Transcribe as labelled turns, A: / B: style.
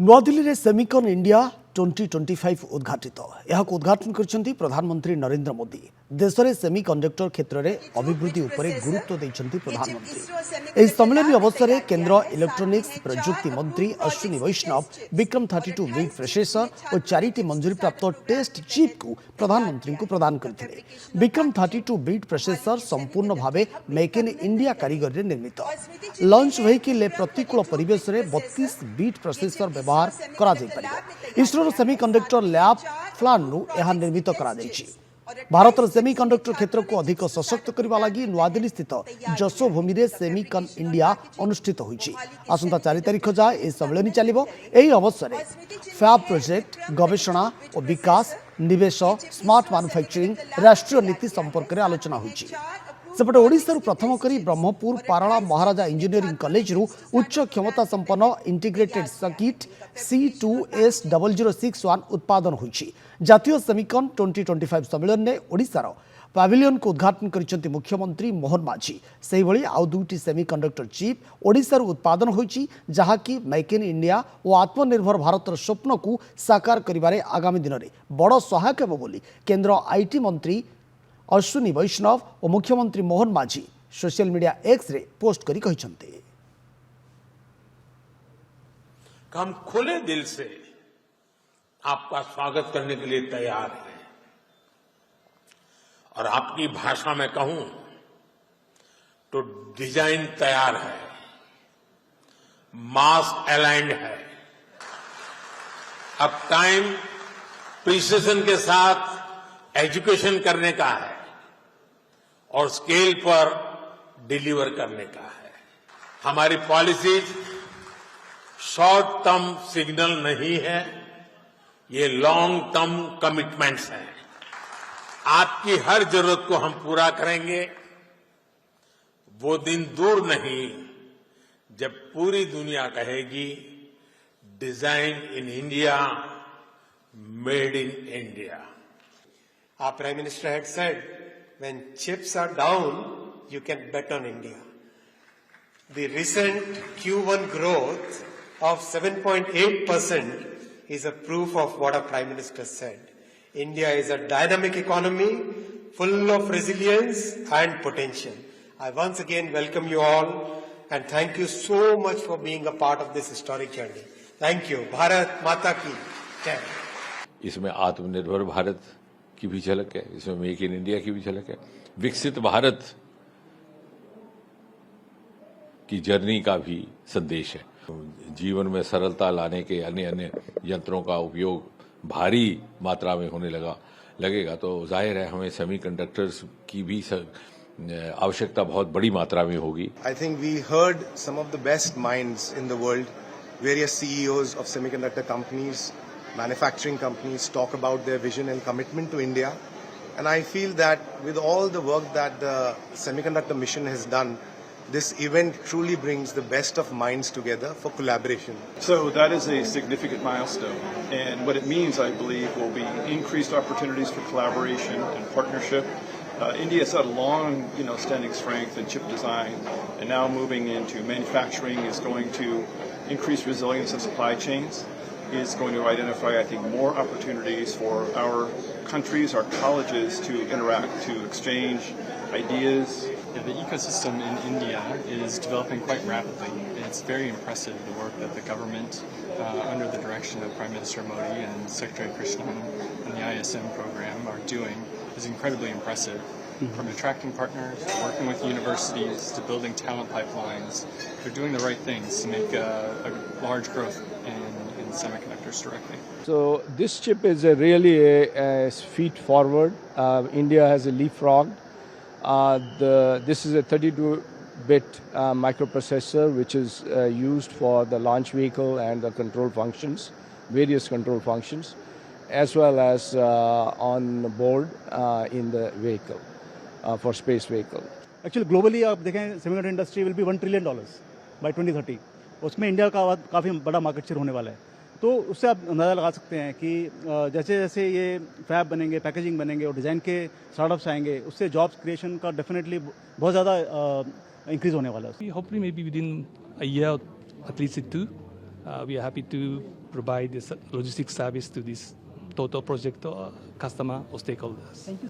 A: नୂआदिल्ली में सेमिकन इंडिया 2025 उद्घाटित यह उद्घाटन कर प्रधानमंत्री नरेंद्र मोदी देश में सेमिकंडक्टर क्षेत्र में अभिवृद्धि उपर गुरुत्व देइछन्ति प्रधानमंत्री। इस सम्मेलन अवसर में केंद्र इलेक्ट्रोनिक्स प्रजुक्ति मंत्री अश्विनी वैष्णव विक्रम 32 बीट प्रोसेसर और 4टी मंजूरी प्राप्त टेस्ट चिप को प्रधानमंत्री को प्रदान करथिले। विक्रम 32 बीट प्रोसेसर संपूर्ण भावे मेक इन इंडिया कारीगर निर्मित लॉन्च व्हीकल प्रतिकूल परिवेश में 32 बीट प्रोसेसर व्यवहार करा जाय परिबो। इसरो सेमिकंडक्टर लैब फ्लान यह निर्मित करा जायछि। भारत सेमिकंडक्टर क्षेत्र को अधिक सशक्त करने लगी नूआदिल्ली स्थित जशोभूमि में सेमिकन इंडिया अनुष्ठित होइछि। आसंता 4 तारिख जाए यह सम्मेलन चलिबो। एही अवसर में फैब प्रोजेक्ट गवेषणा और विकास निवेश स्मार्ट मैन्युफैक्चरिंग राष्ट्रीय नीति संपर्क में आलोचना होइछि। सेपटे ओडिशा प्रथम करी ब्रह्मपुर पारला महाराजा इंजीनियरिंग कॉलेज रु उच्च क्षमता संपन्न इंटीग्रेटेड सर्किट C2S0061 उत्पादन होइछि। जातीय सेमिकन 2025 सम्मेलन में ओडिशार पैविलियन को उद्घाटन करिसेंति मुख्यमंत्री मोहन माझी। सेही भली आउ दुटी सेमिकंडक्टर चिप ओडिशार उत्पादन होइछि जहाकी मेक इन इंडिया और आत्मनिर्भर भारतर स्वप्न को साकार करिबारे आगामी दिन में बड़ सहायक हेबो बोली केंद्र आईटी मंत्री अश्विनी वैष्णव और मुख्यमंत्री मोहन माझी social media X ray post करी कहिसंते।
B: हम खुले दिल से आपका स्वागत करने के लिए तैयार हैं और आपकी भाषा में कहूं तो डिजाइन तैयार है, मास अलाइंड है। अब टाइम प्रिसिजन के साथ एजुकेशन करने का है और स्केल पर डिलीवर करने का है। हमारी पॉलिसीज शॉर्ट टर्म सिग्नल नहीं है, ये लॉन्ग टर्म कमिटमेंट्स हैं। आपकी हर जरूरत को हम पूरा करेंगे। वो दिन दूर नहीं जब पूरी दुनिया कहेगी design in India, made in India.
C: Our Prime Minister had said, when chips are down, you can bet on India. The recent Q1 growth of 7.8% is a proof of what our Prime Minister said. India is a dynamic economy, full of resilience and potential. I once again welcome you all and thank you so much for being a part of this historic journey. Thank you. Bharat Mata ki Jai.
D: इसमें आत्मनिर्भर भारत की भी झलक है, इसमें make in India की भी झलक है, विकसित भारत की जर्नी का भी संदेश है। जीवन में सरलता लाने के अन्य अन्य यंत्रों का उपयोग भारी मात्रा में होने लगेगा तो जाहिर है हमें सेमीकंडक्टर्स की भी आवश्यकता बहुत बड़ी मात्रा में होगी।
E: I think we heard some of the best minds in the world, various CEOs of semiconductor companies, manufacturing companies talk about their vision and commitment to India. And I feel that with all the work that the semiconductor mission has done, this event truly brings the best of minds together for collaboration.
F: So that is a significant milestone. And what it means, I believe, will be increased opportunities for collaboration and partnership. India has had a long, standing strength in chip design, and now moving into manufacturing is going to increase resilience of supply chains. Is going to identify, I think, more opportunities for our countries, our colleges to interact, to exchange ideas.
G: Yeah, the ecosystem in India is developing quite rapidly. It's very impressive, the work that the government, under the direction of Prime Minister Modi and Secretary Krishnan and the ISM program are doing is incredibly impressive. From attracting partners, to working with universities, to building talent pipelines, they're doing the right things to make a large growth in semiconductors directly.
H: So this chip is really a feat forward. India has a leapfrogged. This is a 32-bit microprocessor which is used for the launch vehicle and the control functions, various control functions, as well as on board in the vehicle for space vehicle.
I: Actually, globally, आप देखें semiconductor industry will be $1 trillion by 2030. उसमें India का काफ़ी बड़ा market share होने वाला है। तो उससे आप अंदाज़ा लगा सकते हैं कि जैसे जैसे ये फैब बनेंगे, पैकेजिंग बनेंगे और डिज़ाइन के स्टार्टअप्स आएंगे, उससे जॉब्स क्रिएशन का डेफिनेटली बहुत ज़्यादा इंक्रीज होने वाला है।
J: Hopefully maybe within a year, at least 2, we are happy to provide this logistics service to this total project customer or stakeholders.
A: Thank you.